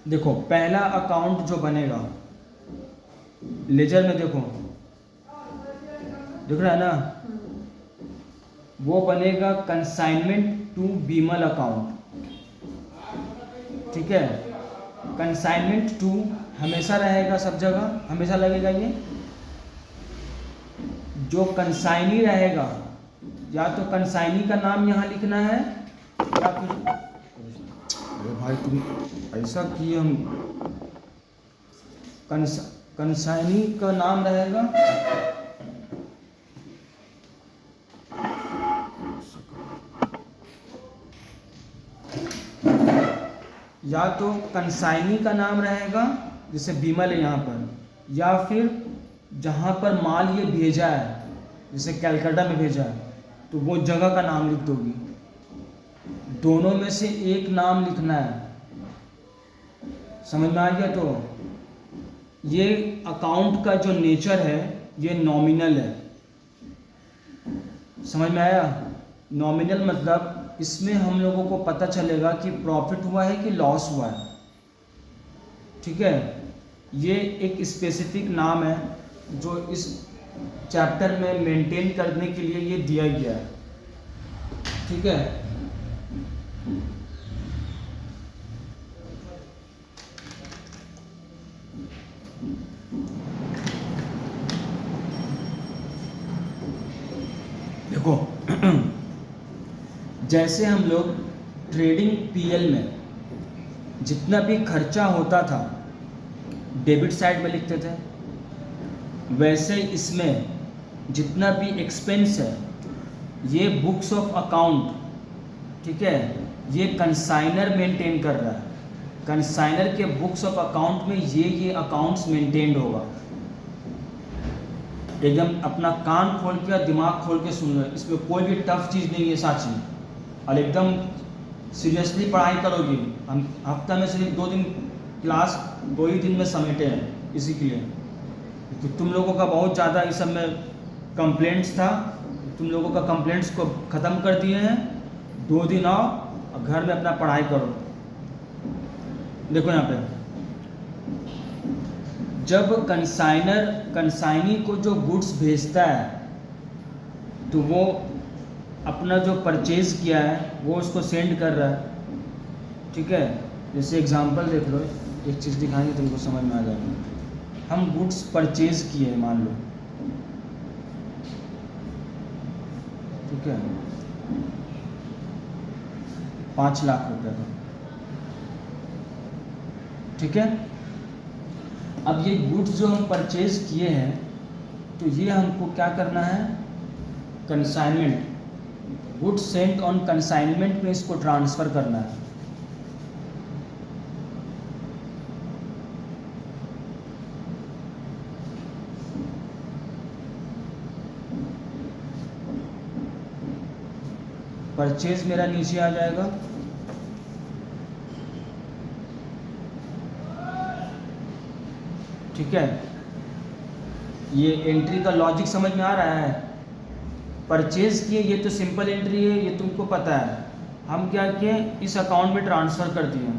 देखो, पहला अकाउंट जो बनेगा लेजर में, देखो दिख रहा है ना, वो बनेगा कंसाइनमेंट टू बीमल अकाउंट। ठीक है, कंसाइनमेंट टू हमेशा रहेगा, सब जगह हमेशा लगेगा। ये जो कंसाइनी रहेगा, या तो कंसाइनी का नाम यहाँ लिखना है, या फिर अरे भाई तुम ऐसा किए, हम कंसाइनी का नाम रहेगा, या तो कंसाइनी का नाम रहेगा जैसे बीमल है यहाँ पर, या फिर जहाँ पर माल ये भेजा है जैसे कैलकाटा में भेजा है तो वो जगह का नाम लिख दोगी। दोनों में से एक नाम लिखना है, समझ में आ गया? तो ये अकाउंट का जो नेचर है ये नॉमिनल है, समझ में आया? नॉमिनल मतलब इसमें हम लोगों को पता चलेगा कि प्रॉफिट हुआ है कि लॉस हुआ है। ठीक है, ये एक स्पेसिफिक नाम है जो इस चैप्टर में मेंटेन करने के लिए ये दिया गया है। ठीक है, देखो जैसे हम लोग ट्रेडिंग पीएल में जितना भी खर्चा होता था डेबिट साइड में लिखते थे, वैसे इसमें जितना भी एक्सपेंस है ये बुक्स ऑफ अकाउंट, ठीक है, ये कंसाइनर मेंटेन कर रहा है। कंसाइनर के बुक्स ऑफ अकाउंट में ये अकाउंट्स मेंटेन्ड होगा। एकदम अपना कान खोल के और दिमाग खोल के सुन लो, इसमें कोई भी टफ चीज़ नहीं है साची, और एकदम सीरियसली पढ़ाई करोगी। हम हफ्ता में सिर्फ 2 दिन क्लास 2 ही दिन में समेटे हैं इसी के लिए, तो तुम लोगों का बहुत ज़्यादा इस सब में कंप्लेंट्स था, तुम लोगों का कंप्लेंट्स को ख़त्म कर दिए हैं। 2 दिन आओ और घर में अपना पढ़ाई करो। देखो यहाँ पे, जब कंसाइनी को जो गुड्स भेजता है तो वो अपना जो परचेज़ किया है वो उसको सेंड कर रहा है। ठीक है, जैसे एग्जांपल देख लो, एक चीज़ दिखाएंगे तुमको समझ में आ जाएगा। हम गुड्स परचेज़ किए मान लो, ठीक है, 5 लाख रुपए का। ठीक है, अब ये गुड्स जो हम परचेज किए हैं तो ये हमको क्या करना है, consignment, goods sent on consignment में इसको ट्रांसफ़र करना है। परचेज मेरा नीचे आ जाएगा, ठीक है। ये एंट्री का लॉजिक समझ में आ रहा है? परचेज किए ये तो सिंपल एंट्री है, ये तुमको पता है। हम क्या किए, इस अकाउंट में ट्रांसफ़र कर दिए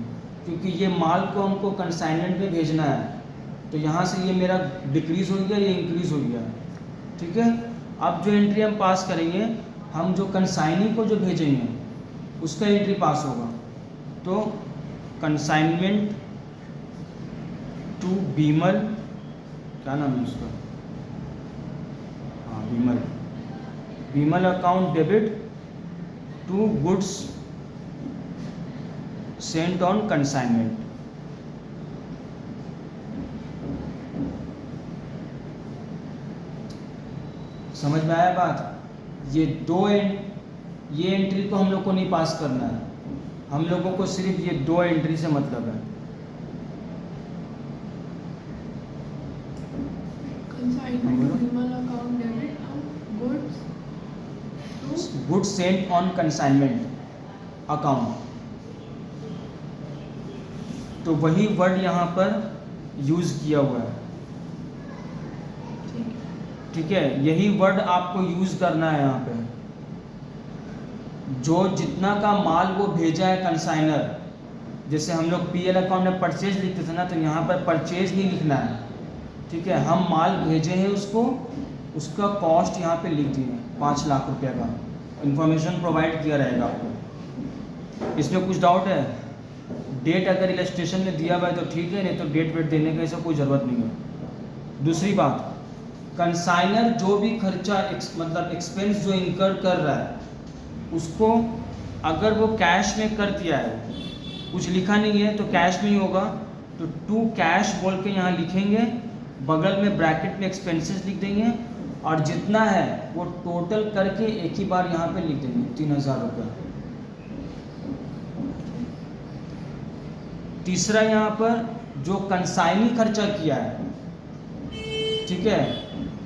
क्योंकि ये माल को हमको कंसाइनमेंट में भेजना है, तो यहाँ से ये मेरा डिक्रीज़ हो गया, ये इंक्रीज़ हो गया। ठीक है, अब जो एंट्री हम पास करेंगे, हम जो कंसाइनी को जो भेजेंगे उसका एंट्री पास होगा। तो कंसाइनमेंट टू बीमल, क्या नाम है उसका, हाँ Bimal, Bimal account debit to goods sent on consignment. समझ में आया बात? ये एंट्री को हम लोग को नहीं पास करना है, हम लोगों को सिर्फ ये 2 एंट्री से मतलब है। Consignment to Bimal account debit and goods to good Saint on consignment account, तो वही वर्ड यहाँ पर यूज किया हुआ है। ठीक है। ठीक है, यही वर्ड आपको यूज करना है यहाँ पे। जो जितना का माल वो भेजा है कंसाइनर, जैसे हम लोग पीएल अकाउंट में परचेज लिखते थे ना, तो यहाँ पर परचेज नहीं लिखना है। ठीक है, हम माल भेजे हैं उसको, उसका कॉस्ट यहाँ पे लिख दिए 5 लाख रुपए का, इंफॉर्मेशन प्रोवाइड किया रहेगा आपको। इसमें कुछ डाउट है? डेट अगर इलस्ट्रेशन में दिया हुआ है तो ठीक है, नहीं तो डेट वेट देने का ऐसा कोई ज़रूरत नहीं है। दूसरी बात, कंसाइनर जो भी खर्चा मतलब एक्सपेंस जो इनकर कर रहा है, उसको अगर वो कैश में कर दिया है, कुछ लिखा नहीं है तो कैश में ही होगा, तो टू कैश बोल के यहाँ लिखेंगे, बगल में ब्रैकेट में एक्सपेंसेस लिख देंगे, और जितना है वो टोटल करके एक ही बार यहाँ पे लिख देंगे 3000 रुपये। तीसरा, यहाँ पर जो कंसाइनी खर्चा किया है, ठीक है,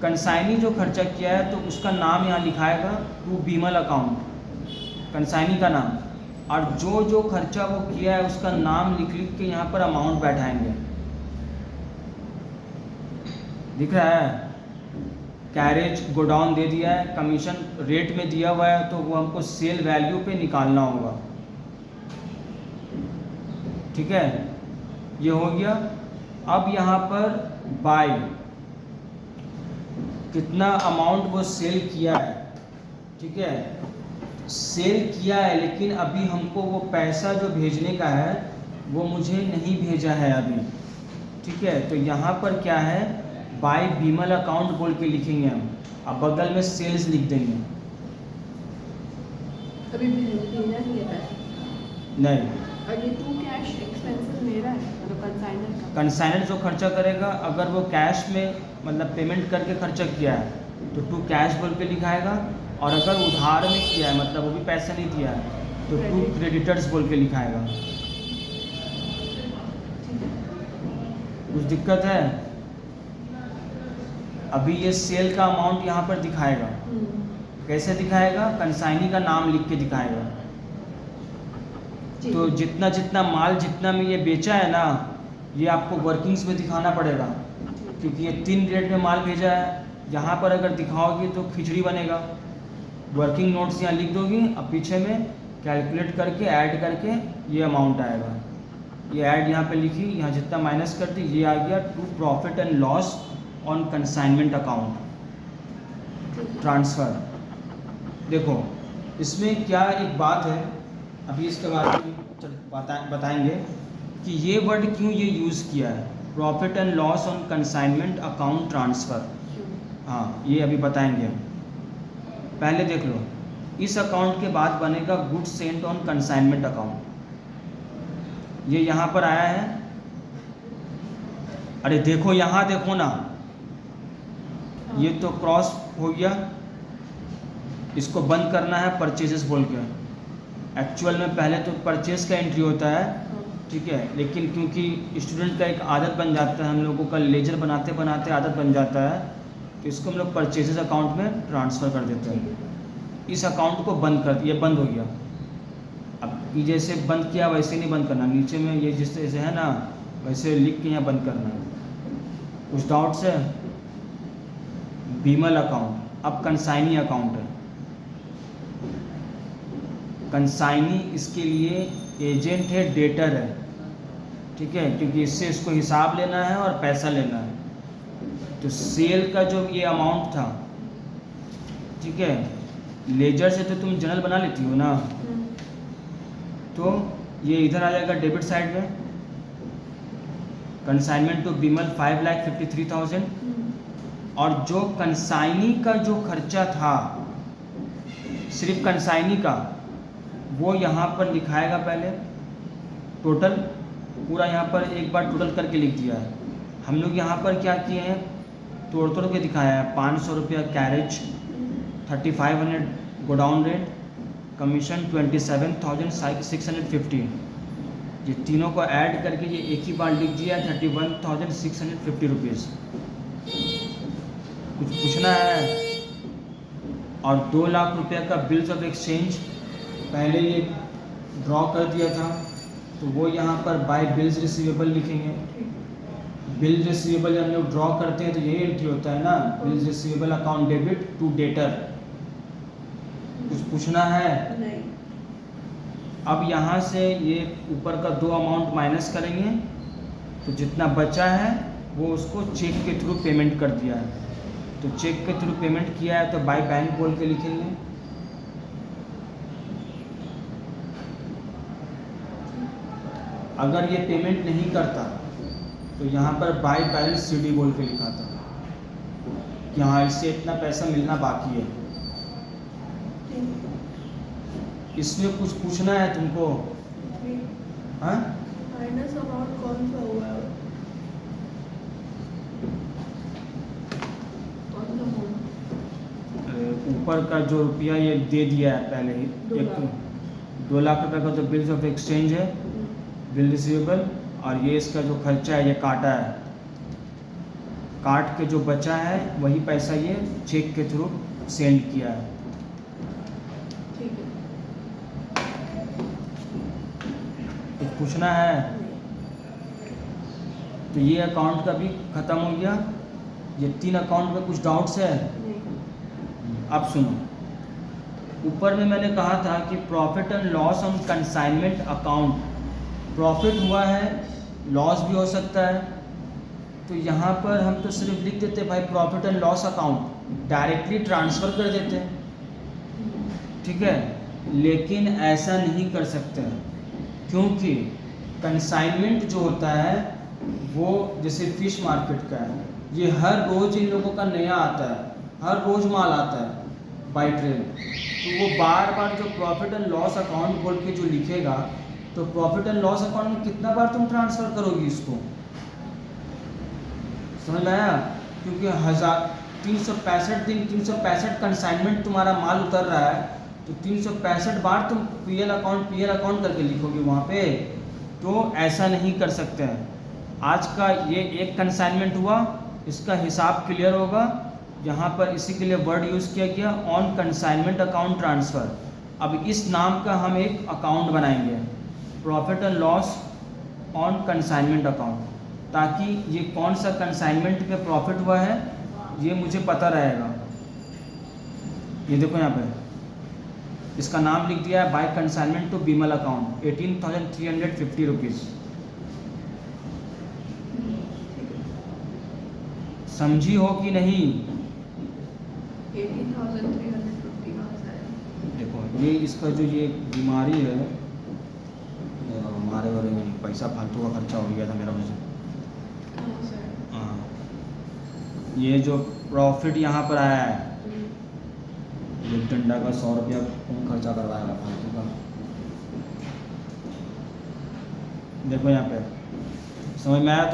कंसाइनी जो खर्चा किया है तो उसका नाम यहाँ लिखाएगा टू बीमल अकाउंट, कंसाइनी का नाम, और जो खर्चा वो किया है उसका नाम लिख के यहाँ पर अमाउंट बैठाएंगे। दिख रहा है? कैरेज गोडाउन दे दिया है, कमीशन रेट में दिया हुआ है, तो वो हमको सेल वैल्यू पे निकालना होगा। ठीक है, ये हो गया। अब यहाँ पर बाय, कितना अमाउंट वो सेल किया है। ठीक है, सेल किया है, लेकिन अभी हमको वो पैसा जो भेजने का है वो मुझे नहीं भेजा है अभी। ठीक है, तो यहाँ पर क्या है, बाय बीमल अकाउंट बोल के लिखेंगे हम, अब बगल में सेल्स लिख देंगे। अभी भेजा नहीं है पैसा। नहीं, और ये टू कैश एक्सपेंसेस मेरा है, मतलब कंसाइनर का। कंसाइनर जो खर्चा करेगा, अगर वो कैश में मतलब पेमेंट करके खर्चा किया है तो टू कैश बोल के लिखाएगा, और अगर उधार में किया है मतलब वो भी पैसा नहीं दिया है तो टू क्रेडिटर्स बोल के लिखाएगा। कुछ दिक्कत है? अभी ये सेल का अमाउंट यहाँ पर दिखाएगा। कैसे दिखाएगा? कंसाइनी का नाम लिख के दिखाएगा। तो जितना जितना माल जितना में ये बेचा है ना, ये आपको वर्किंग्स में दिखाना पड़ेगा, क्योंकि ये 3 रेट में माल भेजा है। यहाँ पर अगर दिखाओगी तो खिचड़ी बनेगा। वर्किंग नोट्स यहाँ लिख दोगी, अब पीछे में कैलकुलेट करके ऐड करके ये अमाउंट आएगा। ये ऐड यहाँ पे लिखी, यहाँ जितना माइनस करती ये आ गया to profit and loss on consignment account transfer. देखो इसमें क्या एक बात है, अभी इसके बारे में बताएंगे कि ये वर्ड क्यों ये यूज़ किया है, profit and loss on consignment account transfer. हाँ, ये अभी बताएंगे। पहले देख लो, इस अकाउंट के बाद बनेगा goods sent on consignment account. ये यहाँ पर आया है, अरे देखो यहाँ देखो ना, ये तो क्रॉस हो गया, इसको बंद करना है परचेजेस बोल के। एक्चुअल में पहले तो परचेज का एंट्री होता है, ठीक है, लेकिन क्योंकि स्टूडेंट का एक आदत बन जाता है, हम लोगों का लेजर बनाते बनाते आदत बन जाता है, तो इसको हम लोग परचेजेस अकाउंट में ट्रांसफ़र कर देते हैं। इस अकाउंट को बंद कर, ये बंद हो गया। अब ये जैसे बंद किया वैसे नहीं बंद करना, नीचे में ये जिस तरह से है ना वैसे लिख के यहाँ बंद करना है। कुछ डाउट्स है? बीमल अकाउंट अब कंसाइनी अकाउंट है। कंसाइनी इसके लिए एजेंट है, डेटर है, ठीक है, क्योंकि इससे इसको हिसाब लेना है और पैसा लेना है। तो सेल का जो ये अमाउंट था, ठीक है, लेजर से तो तुम जनरल बना लेती हो ना, तो ये इधर आ जाएगा डेबिट साइड में, कंसाइनमेंट टू बीमल 5,53,000। और जो कंसाइनी का जो खर्चा था सिर्फ कंसाइनी का, वो यहाँ पर लिखाएगा पहले टोटल, पूरा यहाँ पर एक बार टोटल करके लिख दिया है। हम लोग यहाँ पर क्या किए हैं, तोड़ तोड़ के दिखाया है। 500 रुपया कैरेज, 3500 गोडाउन रेट, कमीशन 27,650। ये तीनों को ऐड करके ये एक ही बार लिख दिया 31,650 रुपीज़। कुछ पूछना है? और 2 लाख रुपये का बिल्स ऑफ एक्सचेंज पहले ये ड्रॉ कर दिया था, तो वो यहाँ पर बाय बिल्स रिसीवेबल लिखेंगे। बिल रिसीवेबल जब हम लोग ड्रॉ करते हैं तो यही एंट्री होता है ना, bills receivable account debit to debtor. कुछ पूछना है? नहीं। अब यहाँ से ये ऊपर का 2 अमाउंट माइनस करेंगे, तो जितना बचा है वो उसको चेक के थ्रू पेमेंट कर दिया है। तो चेक के थ्रू पेमेंट किया है तो बाय बैंक बोल के लिखेंगे। अगर ये पेमेंट नहीं करता तो यहाँ पर बाय बैलेंस सीडी बोल के लिखा था कि हाँ इससे इतना पैसा मिलना बाकी है। इसमें कुछ पूछना है तुमको? हाँ, माइनस अमाउंट कौन सा हुआ है? कौन सा अमाउंट? ऊपर का जो रुपया ये दे दिया है पहले ही, 2 लाख रुपये का तो बिल्स ऑफ एक्सचेंज है, बिल रिसीवेबल, और ये इसका जो खर्चा है ये काटा है। काट के जो बचा है वही पैसा ये चेक के थ्रू सेंड किया है। ठीक है। कुछ पूछना है? तो ये अकाउंट का भी ख़त्म हो गया। ये 3 अकाउंट में कुछ डाउट्स है? अब सुनो, ऊपर में मैंने कहा था कि profit and loss on consignment account, profit हुआ है, लॉस भी हो सकता है। तो यहाँ पर हम तो सिर्फ लिख देते भाई profit and loss account, directly transfer कर देते हैं, ठीक है। लेकिन ऐसा नहीं कर सकते हैं, क्योंकि कंसाइनमेंट जो होता है वो जैसे फिश मार्केट का है, ये हर रोज़ इन लोगों का नया आता है, हर रोज़ माल आता है बाई ट्रेन। तो वो बार बार जो प्रॉफिट एंड लॉस अकाउंट बोल के जो लिखेगा, तो प्रॉफिट एंड लॉस अकाउंट में कितना बार तुम ट्रांसफ़र करोगी इसको? समझ में आया? क्योंकि 365 दिन 365 कंसाइनमेंट तुम्हारा माल उतर रहा है, तो 365 बार तुम पीएल अकाउंट करके लिखोगे वहाँ पे, तो ऐसा नहीं कर सकते हैं। आज का ये एक कंसाइनमेंट हुआ, इसका हिसाब क्लियर होगा। यहाँ पर इसी के लिए वर्ड यूज़ किया गया ऑन कंसाइनमेंट अकाउंट ट्रांसफ़र। अब इस नाम का हम एक अकाउंट बनाएंगे, profit and loss on consignment account, ताकि ये कौन सा कंसाइनमेंट में प्रॉफिट हुआ है ये मुझे पता रहेगा। ये देखो यहाँ पे इसका नाम लिख दिया है by consignment to Bimal account 18,350 rupees. समझी हो कि नहीं? 18,350 कहाँ से आया? देखो ये इसका जो ये बीमारी है, हमारे बारे में पैसा फालतू का खर्चा हो गया था मेरा मुझे। कहाँ से आया? हाँ, ये जो प्रॉफिट यहाँ पर आया है, एक डंडा का 100 रुपया कौन खर्चा करवाएगा फालतू का? देखो यहाँ पे समझ में आया?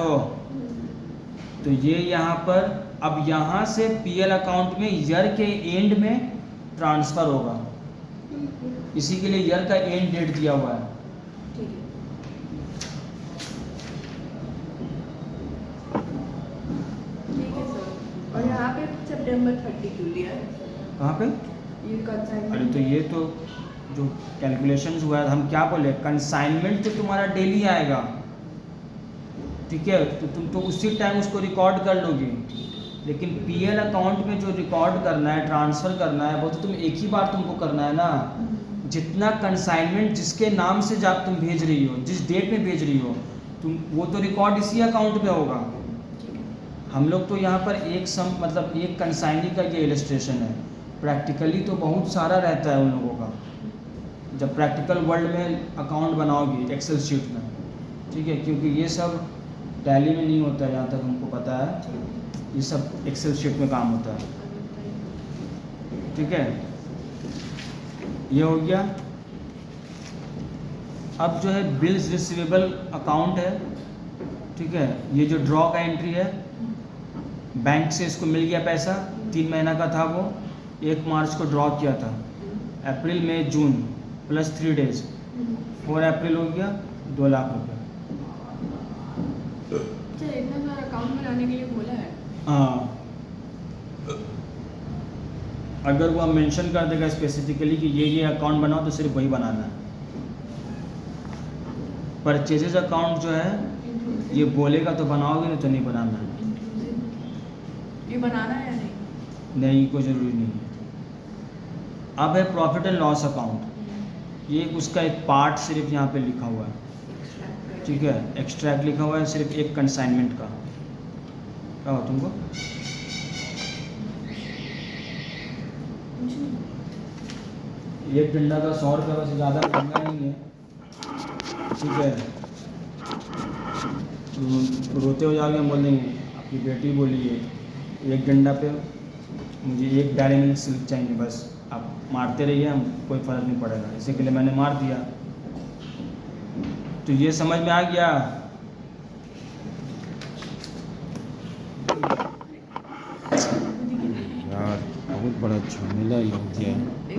तो ये यहाँ पर अब यहाँ से पीएल अकाउंट में ईयर के एंड में ट्रांसफ़र होगा, इसी के लिए ईयर का एंड डेट दिया हुआ है। ठीक है सर। और यहाँ पे सितंबर 30 क्यों लिया है? कहाँ पे? ये कंसाइनमेंट। अरे तो ये तो जो कैलकुलेशंस हुआ है, हम क्या बोले, कंसाइनमेंट तो तुम्हारा डेली आएगा, ठीक है, तो तुम तो उसी टाइम उसको रिकॉर्ड कर लोगे। लेकिन पीएल अकाउंट में जो रिकॉर्ड करना है, ट्रांसफ़र करना है, वो तो तुम एक ही बार तुमको करना है ना। जितना कंसाइनमेंट जिसके नाम से जब तुम भेज रही हो, जिस डेट में भेज रही हो तुम, वो तो रिकॉर्ड इसी अकाउंट में होगा। हम लोग तो यहाँ पर मतलब एक कंसाइनी का ये इलस्ट्रेशन है, प्रैक्टिकली तो बहुत सारा रहता है उन लोगों का। जब प्रैक्टिकल वर्ल्ड में अकाउंट बनाओगी एक्सेल शीट में, ठीक है, क्योंकि ये सब टैली में नहीं होता है, जहाँ तक हमको पता है, ये सब एक्सेल शीट में काम होता है, ठीक है। ये हो गया। अब जो है बिल्स रिसीवेबल अकाउंट है, ठीक है, ये जो ड्रॉ का एंट्री है, बैंक से इसको मिल गया पैसा, 3 महीना का था वो, 1 मार्च को ड्रॉ किया था, अप्रैल मई जून प्लस 3 डेज, 4 अप्रैल हो गया 2 लाख रुपये। अच्छा, इतना सारा अकाउंट बनाने के लिए बोला है? हाँ, अगर वो मेंशन कर देगा स्पेसिफिकली कि ये अकाउंट बनाओ तो सिर्फ वही बनाना है। परचेजेज अकाउंट जो है ये बोलेगा तो बनाओगे, नहीं तो नहीं बनाना है। ये बनाना है या नहीं? नहीं, कोई ज़रूरी नहीं है। अब है प्रॉफिट एंड लॉस अकाउंट, ये उसका एक पार्ट सिर्फ यहाँ पे लिखा हुआ है, ठीक है, एक्सट्रैक्ट लिखा हुआ है सिर्फ एक कंसाइनमेंट का। क्या हो तुमको? एक डंडा का 100 रुपये, वैसे ज़्यादा महंगा नहीं है, ठीक है। रोते हो जाओगे, हम बोल देंगे आपकी बेटी बोली है एक डंडा पे मुझे 1 डायरी मिल्क सिल्क चाहिए, बस आप मारते रहिए, हम कोई फ़र्क नहीं पड़ेगा। इसी के लिए मैंने मार दिया। तो ये समझ में आ गया? यार बहुत बड़ा झमेला ही हो गया है।